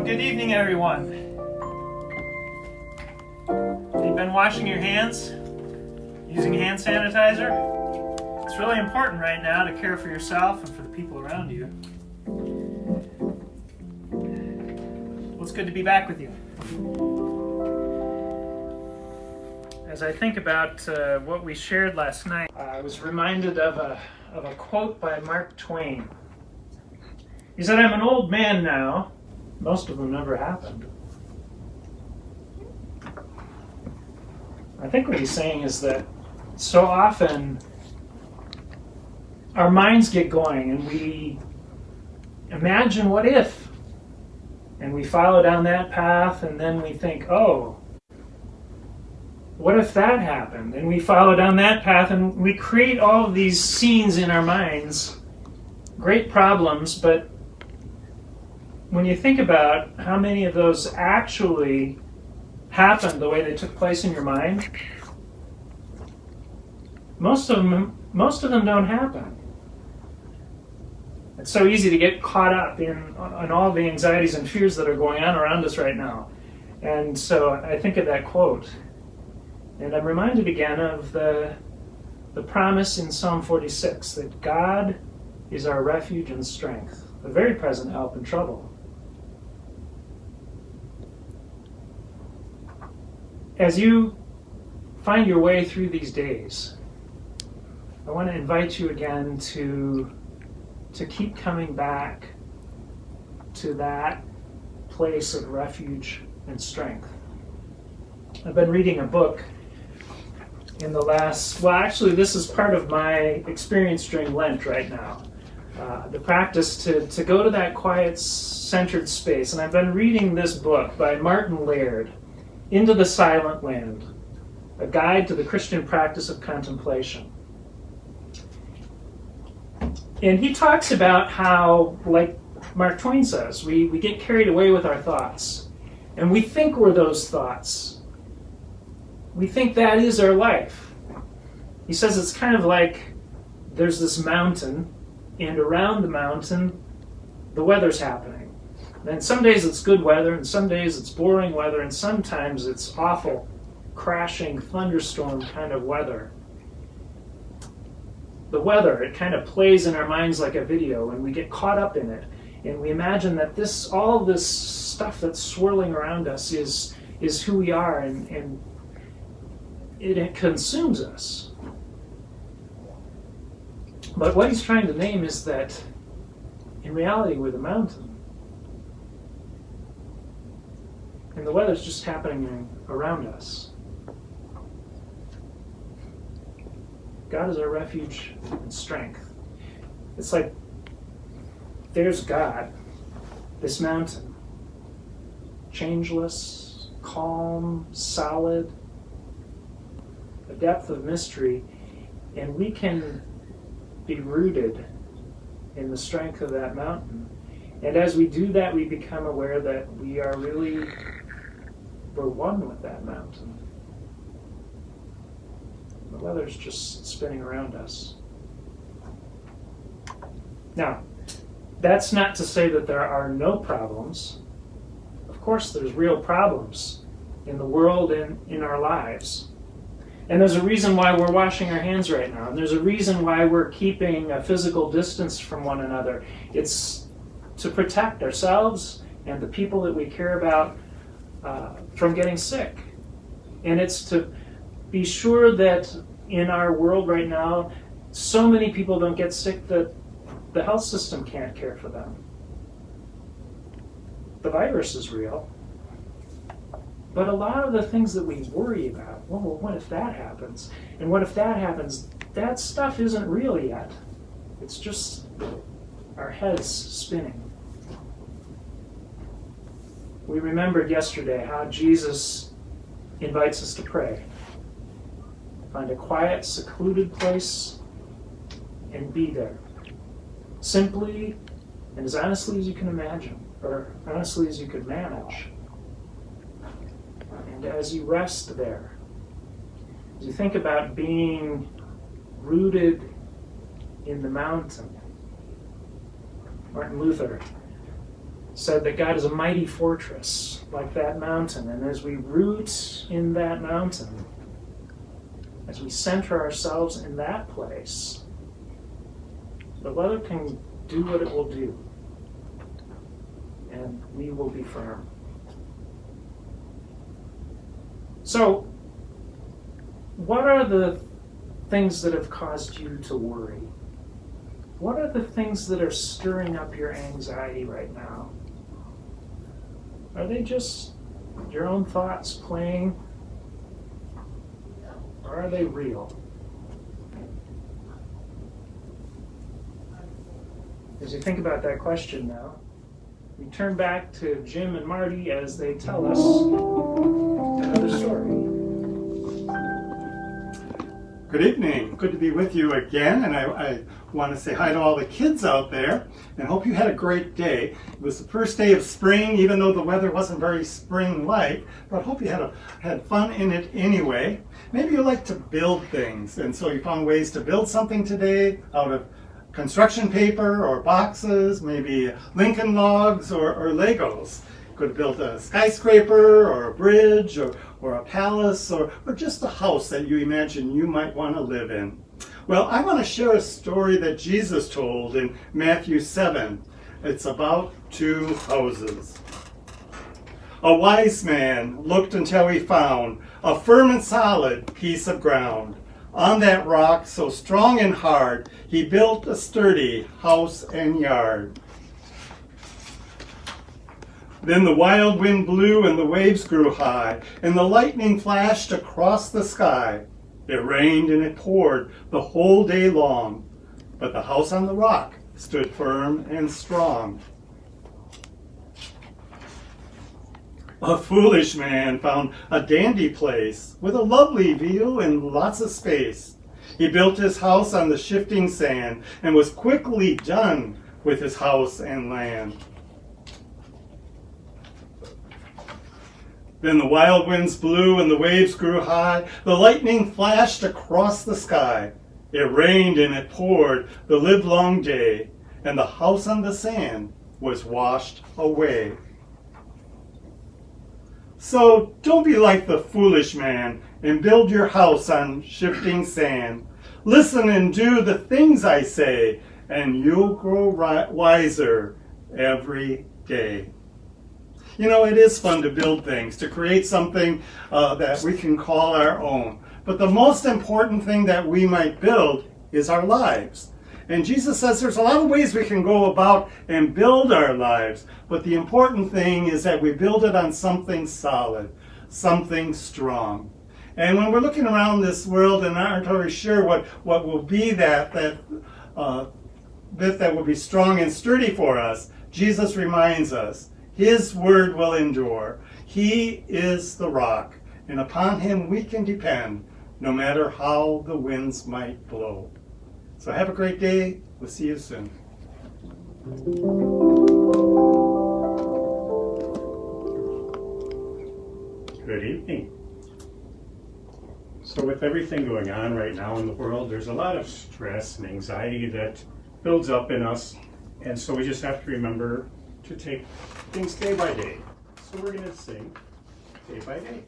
Good evening, everyone. Have you been washing your hands? Using hand sanitizer? It's really important right now to care for yourself and for the people around you. Well, it's good to be back with you. As I think about what we shared last night, I was reminded of a quote by Mark Twain. He said, "I'm an old man now. Most of them never happened." I think what he's saying is that so often our minds get going and we imagine what if, and we follow down that path, and then we think, oh, what if that happened? And we follow down that path and we create all of these scenes in our minds, great problems, but when you think about how many of those actually happened the way they took place in your mind, most of them don't happen. It's so easy to get caught up in all the anxieties and fears that are going on around us right now. And so I think of that quote, and I'm reminded again of the promise in Psalm 46 that God is our refuge and strength, a very present help in trouble. As you find your way through these days, I want to invite you again to keep coming back to that place of refuge and strength. I've been reading a book in the last, this is part of my experience during Lent right now. The practice to go to that quiet, centered space. And I've been reading this book by Martin Laird, Into the Silent Land, a guide to the Christian practice of contemplation. And he talks about how, like Mark Twain says, we get carried away with our thoughts. And we think we're those thoughts. We think that is our life. He says it's kind of like there's this mountain, and around the mountain, the weather's happening. And some days it's good weather, and some days it's boring weather, and sometimes it's awful, crashing, thunderstorm kind of weather. The weather, it kind of plays in our minds like a video, and we get caught up in it. And we imagine that all this stuff that's swirling around us is who we are, and it consumes us. But what he's trying to name is that in reality we're the mountain. And the weather's just happening around us. God is our refuge and strength. It's like there's God, this mountain, changeless, calm, solid, a depth of mystery, and we can be rooted in the strength of that mountain. And as we do that, we become aware that we're one with that mountain. The weather's just spinning around us. Now, that's not to say that there are no problems. Of course, there's real problems in the world and in our lives. And there's a reason why we're washing our hands right now. And there's a reason why we're keeping a physical distance from one another. It's to protect ourselves and the people that we care about from getting sick. And it's to be sure that in our world right now, so many people don't get sick that the health system can't care for them. The virus is real. But a lot of the things that we worry about, well, what if that happens? And what if that happens? That stuff isn't real yet. It's just our heads spinning. We remembered yesterday how Jesus invites us to pray. Find a quiet, secluded place and be there. Simply and as honestly as you can imagine, or honestly as you could manage. And as you rest there, as you think about being rooted in the mountain, Martin Luther said that God is a mighty fortress, like that mountain. And as we root in that mountain, as we center ourselves in that place, the weather can do what it will do, and we will be firm. So, what are the things that have caused you to worry? What are the things that are stirring up your anxiety right now? Are they just your own thoughts playing? Or are they real? As you think about that question now, we turn back to Jim and Marty as they tell us another story. Good evening. Good to be with you again, and I want to say hi to all the kids out there and hope you had a great day. It was the first day of spring, even though the weather wasn't very spring-like, but I hope you had fun in it anyway. Maybe you like to build things, and so you found ways to build something today out of construction paper or boxes, maybe Lincoln logs or Legos. Could build a skyscraper or a bridge or a palace or just a house that you imagine you might want to live in. Well, I want to share a story that Jesus told in Matthew 7. It's about two houses. A wise man looked until he found a firm and solid piece of ground. On that rock, so strong and hard, he built a sturdy house and yard. Then the wild wind blew and the waves grew high, and the lightning flashed across the sky. It rained and it poured the whole day long, but the house on the rock stood firm and strong. A foolish man found a dandy place with a lovely view and lots of space. He built his house on the shifting sand and was quickly done with his house and land. Then the wild winds blew and the waves grew high. The lightning flashed across the sky. It rained and it poured the livelong day, and the house on the sand was washed away. So don't be like the foolish man and build your house on shifting sand. Listen and do the things I say, and you'll grow wiser every day. You know, it is fun to build things, to create something that we can call our own. But the most important thing that we might build is our lives. And Jesus says there's a lot of ways we can go about and build our lives. But the important thing is that we build it on something solid, something strong. And when we're looking around this world and aren't always sure what will be that will be strong and sturdy for us, Jesus reminds us, His word will endure. He is the rock, and upon him we can depend, no matter how the winds might blow. So have a great day. We'll see you soon. Good evening. So with everything going on right now in the world, there's a lot of stress and anxiety that builds up in us, and so we just have to remember to take things day by day. So we're going to sing day by day.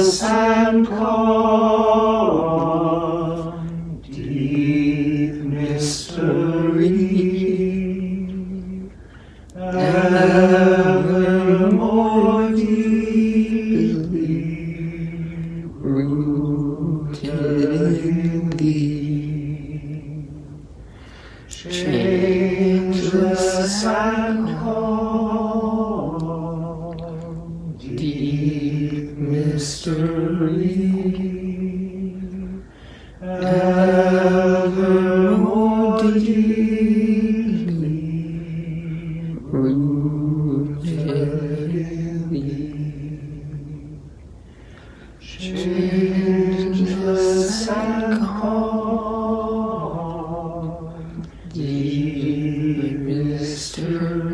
changeless and calm, deep mystery, evermore deeply rooted in thee. Changeless and calm, deep mystery, evermore deeply rooted in thee. Changeless and calm, deep mystery,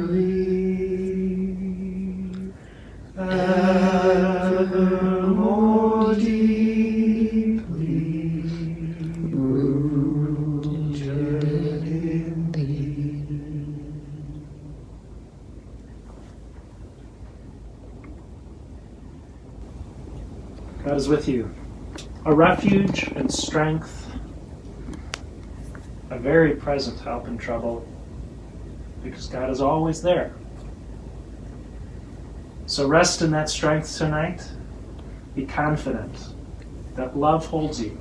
evermore deeply rooted in thee. God is with you, a refuge and strength, a very present help in trouble, because God is always there. So rest in that strength tonight. Be confident that love holds you